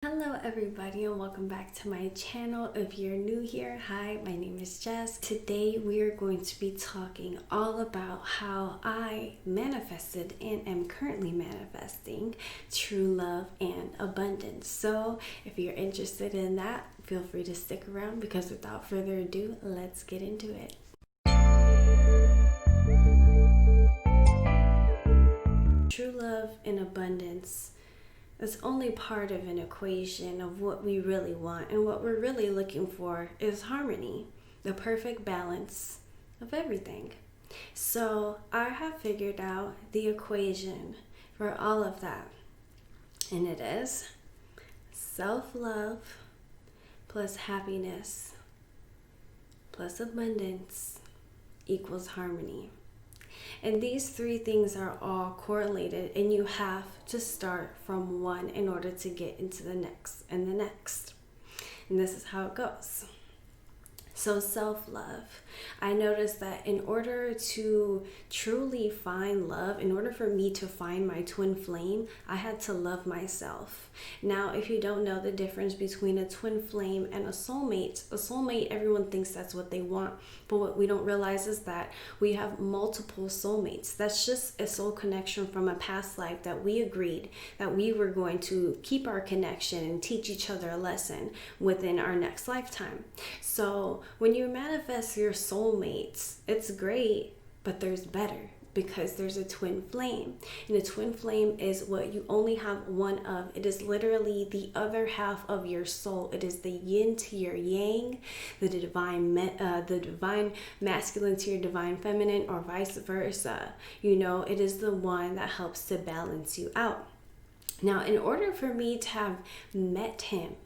Hello everybody and welcome back to my channel. If you're new here, hi, my name is Jess. Today we are going to be talking all about how I manifested and am currently manifesting true love and abundance. So if you're interested in that, feel free to stick around because without further ado, let's get into it. True love and abundance is only part of an equation of what we really want, and what we're really looking for is harmony, the perfect balance of everything. So I have figured out the equation for all of that, and it is self-love plus happiness plus abundance equals harmony. And these three things are all correlated, and you have to start from one in order to get into the next and the next. And this is how it goes. So self-love. I noticed that in order to truly find love, in order for me to find my twin flame, I had to love myself. Now, if you don't know the difference between a twin flame and a soulmate, everyone thinks that's what they want. But what we don't realize is that we have multiple soulmates. That's just a soul connection from a past life that we agreed that we were going to keep our connection and teach each other a lesson within our next lifetime. So when you manifest your soulmates, it's great, but there's better, because there's a twin flame. And a twin flame is what you only have one of. It is literally the other half of your soul. It is the yin to your yang, the divine masculine to your divine feminine, or vice versa. You know, it is the one that helps to balance you out. Now, in order for me to have met him,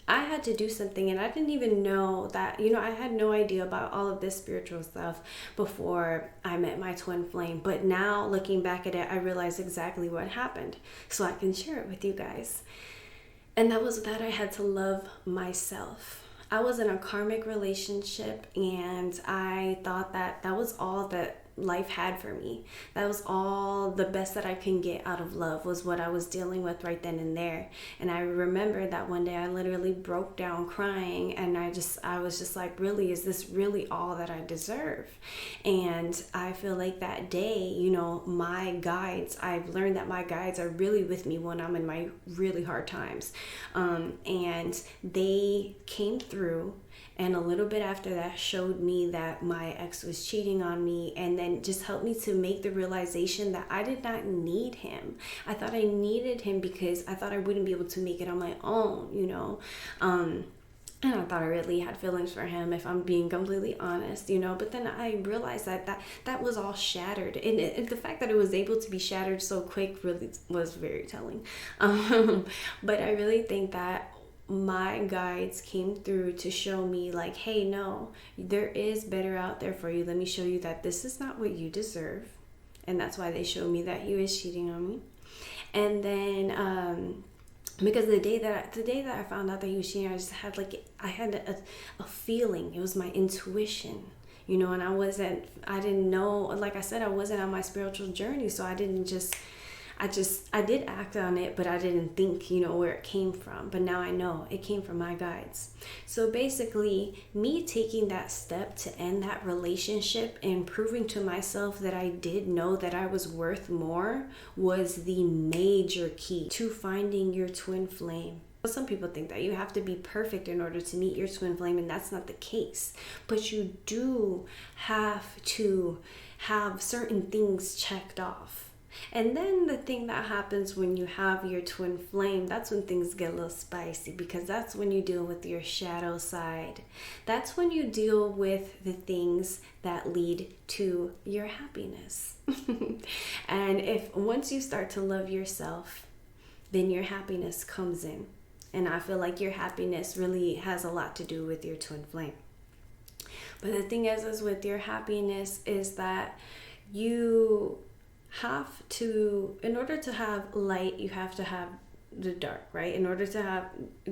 I had to do something, and I didn't even know that, I had no idea about all of this spiritual stuff before I met my twin flame. But now looking back at it, I realized exactly what happened, so I can share it with you guys. And that was that I had to love myself. I was in a karmic relationship, and I thought that that was all that life had for me. That was all the best that I can get out of love, was what I was dealing with right then and there. And I remember that one day I literally broke down crying, and I was just like, really, is this really all that I deserve? And I feel like that day, my guides, I've learned that my guides are really with me when I'm in my really hard times. And they came through, and a little bit after that showed me that my ex was cheating on me, and then just helped me to make the realization that I did not need him. I thought I needed him because I thought I wouldn't be able to make it on my own, and I thought I really had feelings for him, if I'm being completely honest, but then I realized that was all shattered. And the fact that it was able to be shattered so quick really was very telling. But I really think that my guides came through to show me, like, hey, no, there is better out there for you. Let me show you that this is not what you deserve. And that's why they showed me that he was cheating on me. And then because the day that I found out that he was cheating, I had a feeling. It was my intuition, and I didn't know, like I said, I wasn't on my spiritual journey, so I did act on it, but I didn't think, where it came from. But now I know it came from my guides. So basically, me taking that step to end that relationship and proving to myself that I did know that I was worth more was the major key to finding your twin flame. Some people think that you have to be perfect in order to meet your twin flame, and that's not the case. But you do have to have certain things checked off. And then the thing that happens when you have your twin flame, that's when things get a little spicy, because that's when you deal with your shadow side. That's when you deal with the things that lead to your happiness. And once you start to love yourself, then your happiness comes in. And I feel like your happiness really has a lot to do with your twin flame. But the thing is with your happiness is that you have to, in order to have light, you have to have the dark, right? In order to have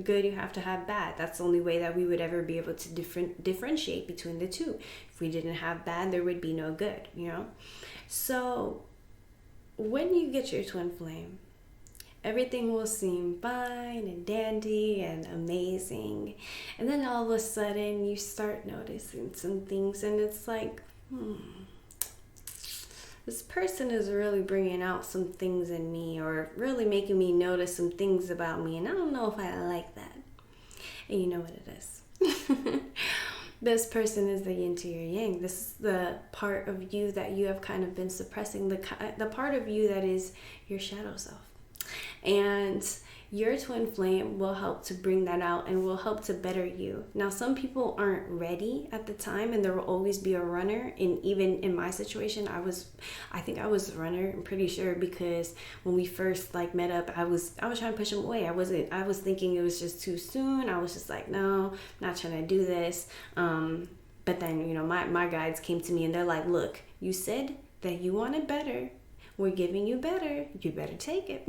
good, you have to have bad. That's the only way that we would ever be able to differentiate between the two. If we didn't have bad, there would be no good, So when you get your twin flame, Everything will seem fine and dandy and amazing. And then all of a sudden you start noticing some things, and it's like, this person is really bringing out some things in me, or really making me notice some things about me, and I don't know if I like that. And you know what it is. This person is the yin to your yang. This is the part of you that you have kind of been suppressing, the part of you that is your shadow self. And your twin flame will help to bring that out and will help to better you. Now, some people aren't ready at the time, and there will always be a runner. And even in my situation, I think I was the runner. I'm pretty sure, because when we first met up, I was trying to push him away. I was thinking it was just too soon. I was just like, no, I'm not trying to do this. But then, my guides came to me and they're like, look, you said that you wanted better. We're giving you better. You better take it.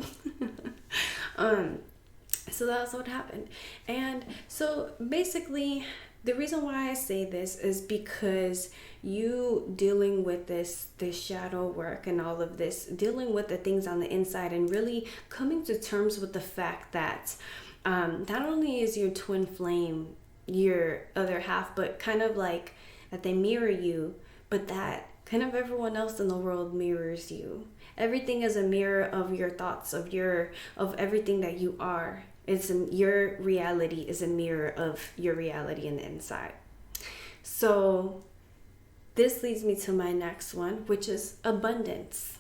So that's what happened. And so basically, the reason why I say this is because you dealing with this shadow work and all of this, dealing with the things on the inside, and really coming to terms with the fact that not only is your twin flame your other half, but kind of like that they mirror you, but that kind of everyone else in the world mirrors you. Everything is a mirror of your thoughts, of everything that you are. Your reality is a mirror of your reality in the inside. So this leads me to my next one, which is abundance.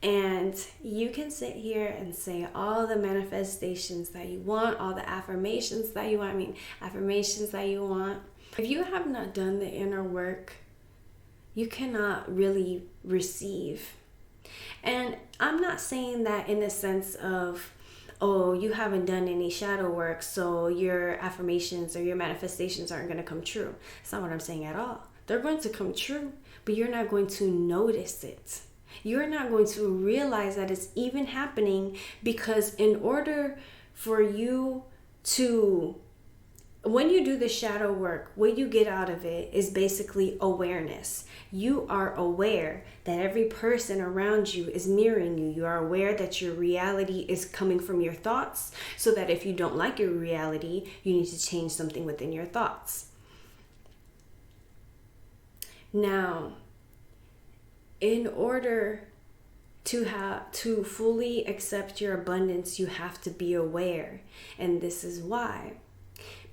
And you can sit here and say all the manifestations that you want, all the affirmations that you want. Affirmations that you want. If you have not done the inner work, you cannot really receive. And I'm not saying that in a sense of, oh, you haven't done any shadow work, so your affirmations or your manifestations aren't going to come true. That's not what I'm saying at all. They're going to come true, but you're not going to notice it. You're not going to realize that it's even happening, because in order for you to, when you do the shadow work, what you get out of it is basically awareness. You are aware that every person around you is mirroring you. You are aware that your reality is coming from your thoughts, so that if you don't like your reality, you need to change something within your thoughts. Now, in order to fully accept your abundance, you have to be aware. And this is why.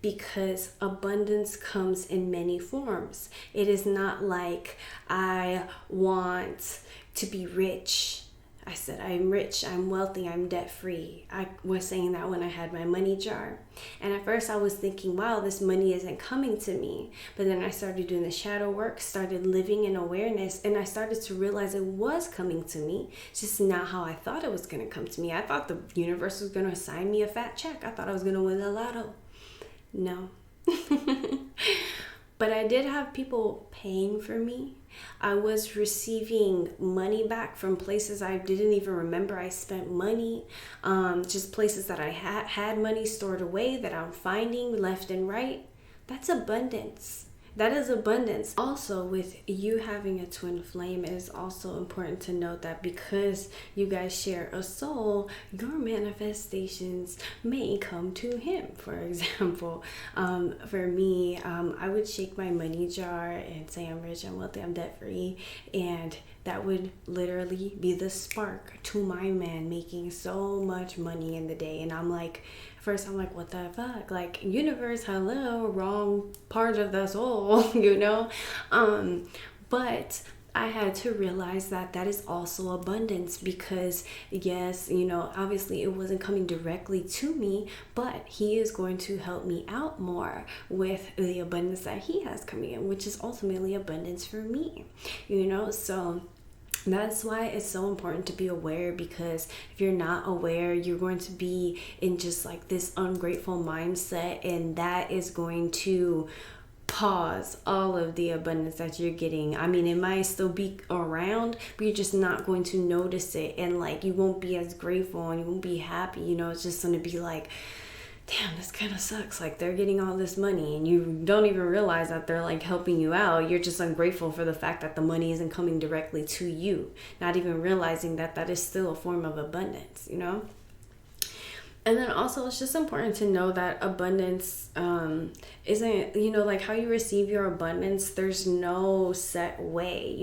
Because abundance comes in many forms. It is not like I want to be rich. I said I'm rich, I'm wealthy, I'm debt-free. I was saying that when I had my money jar. And at first I was thinking, wow, this money isn't coming to me. But then I started doing the shadow work, started living in awareness, and I started to realize it was coming to me. It's just not how I thought it was going to come to me. I thought the universe was going to assign me a fat check. I thought I was going to win the lotto. No. But I did have people paying for me. I was receiving money back from places I didn't even remember I spent money. Just places that I had money stored away that I'm finding left and right. That's abundance. That is abundance. Also, with you having a twin flame, it is also important to note that because you guys share a soul, your manifestations may come to him. For example, for me, I would shake my money jar and say I'm rich, I'm wealthy, I'm debt-free, and that would literally be the spark to my man making so much money in the day. And I'm like, first I'm like, what the fuck? Like, universe, hello, wrong part of the soul, you know? But I had to realize that that is also abundance, because yes, you know, obviously it wasn't coming directly to me, but he is going to help me out more with the abundance that he has coming in, which is ultimately abundance for me, you know? So that's why it's so important to be aware, because if you're not aware, you're going to be in just like this ungrateful mindset, and that is going to pause all of the abundance that you're getting. I mean, it might still be around, but you're just not going to notice it, and like you won't be as grateful and you won't be happy, you know? It's just going to be like, damn, this kind of sucks. Like, they're getting all this money and you don't even realize that they're like helping you out. You're just ungrateful for the fact that the money isn't coming directly to you, not even realizing that that is still a form of abundance, you know? And then also, it's just important to know that abundance isn't, like how you receive your abundance, there's no set way,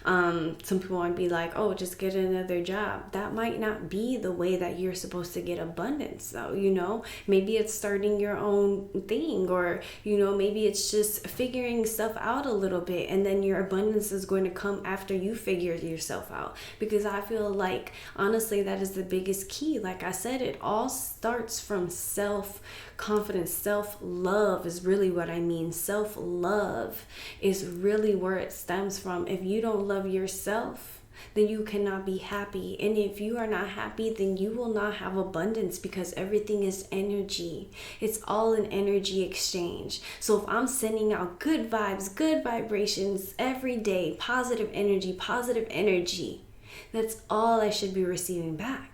Some people might be like, oh, just get another job. That might not be the way that you're supposed to get abundance, though, Maybe it's starting your own thing, or, maybe it's just figuring stuff out a little bit, and then your abundance is going to come after you figure yourself out. Because I feel like, honestly, that is the biggest key. Like I said, it all starts from self-confidence. Self-love is really what I mean. Self-love is really where it stems from. If you don't love yourself, then you cannot be happy. And if you are not happy, then you will not have abundance, because everything is energy. It's all an energy exchange. So if I'm sending out good vibes, good vibrations every day, positive energy, that's all I should be receiving back.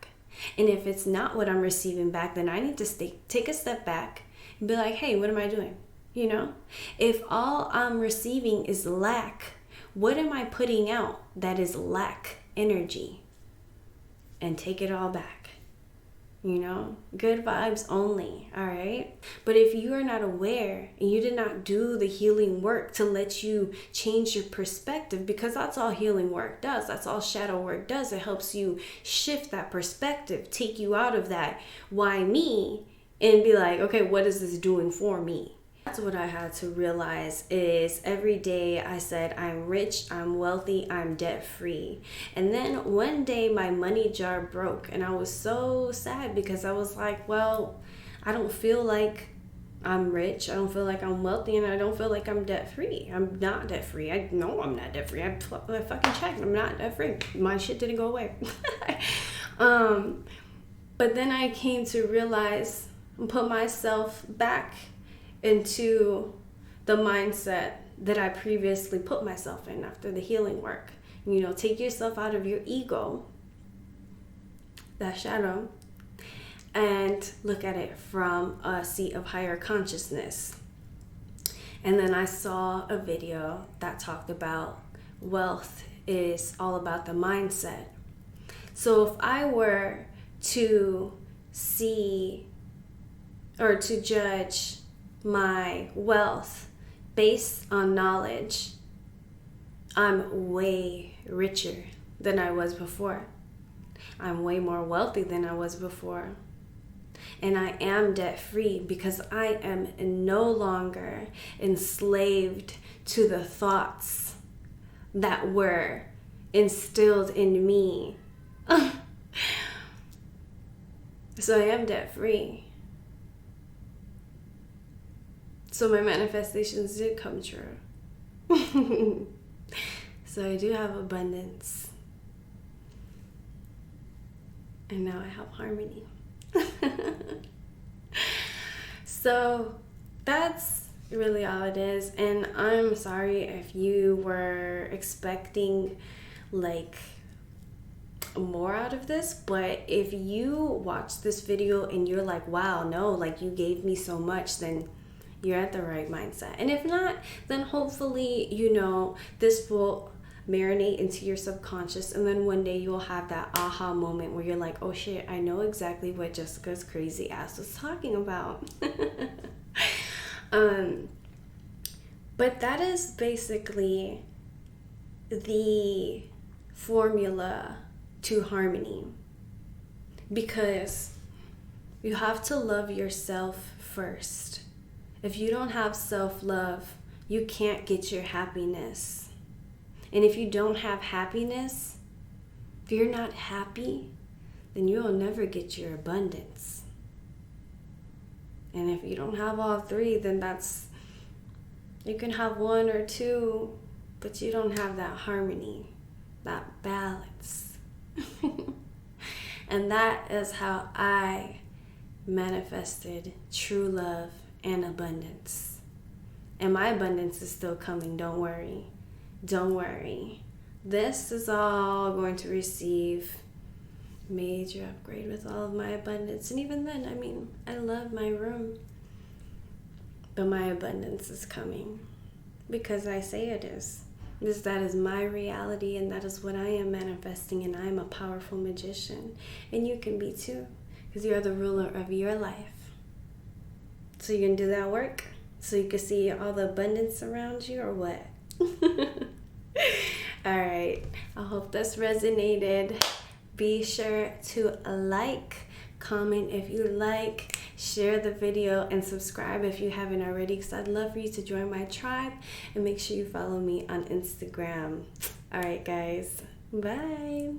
And if it's not what I'm receiving back, then I need to take a step back and be like, hey, what am I doing? If all I'm receiving is lack, what am I putting out that is lack energy? And take it all back. Good vibes only, all right? But if you are not aware and you did not do the healing work to let you change your perspective, because that's all healing work does, that's all shadow work does, it helps you shift that perspective, take you out of that why me, and be like, okay, what is this doing for me? That's what I had to realize is every day I said, I'm rich, I'm wealthy, I'm debt free. And then one day my money jar broke, and I was so sad because I was like, well, I don't feel like I'm rich, I don't feel like I'm wealthy, and I don't feel like I'm debt free. I'm not debt free. I know I'm not debt free. I fucking checked. I'm not debt free. My shit didn't go away. But then I came to realize and put myself back into the mindset that I previously put myself in after the healing work. Take yourself out of your ego, that shadow, and look at it from a seat of higher consciousness. And then I saw a video that talked about wealth is all about the mindset. So if I were to see or to judge my wealth based on knowledge, I'm way richer than I was before. I'm way more wealthy than I was before. And I am debt free because I am no longer enslaved to the thoughts that were instilled in me. So I am debt free. So my manifestations did come true. So I do have abundance. And now I have harmony. So that's really all it is. And I'm sorry if you were expecting like more out of this, but if you watch this video and you're like, wow, no, like you gave me so much, then you're at the right mindset. And if not, then hopefully, this will marinate into your subconscious, and then one day you'll have that aha moment where you're like, oh shit, I know exactly what Jessica's crazy ass was talking about. But that is basically the formula to harmony, because you have to love yourself first. If you don't have self-love, you can't get your happiness. And if you don't have happiness, if you're not happy, then you'll never get your abundance. And if you don't have all three, then you can have one or two, but you don't have that harmony, that balance. And that is how I manifested true love and abundance. And my abundance is still coming, don't worry. Don't worry. This is all going to receive major upgrade with all of my abundance. And even then, I love my room. But my abundance is coming because I say it is. That is my reality, and that is what I am manifesting, and I am a powerful magician. And you can be too. because you're the ruler of your life. So you can do that work so you can see all the abundance around you, or what? All right, I hope this resonated. Be sure to like, comment if you like, share the video, and subscribe if you haven't already, because I'd love for you to join my tribe. And make sure you follow me on Instagram. All right, guys. Bye.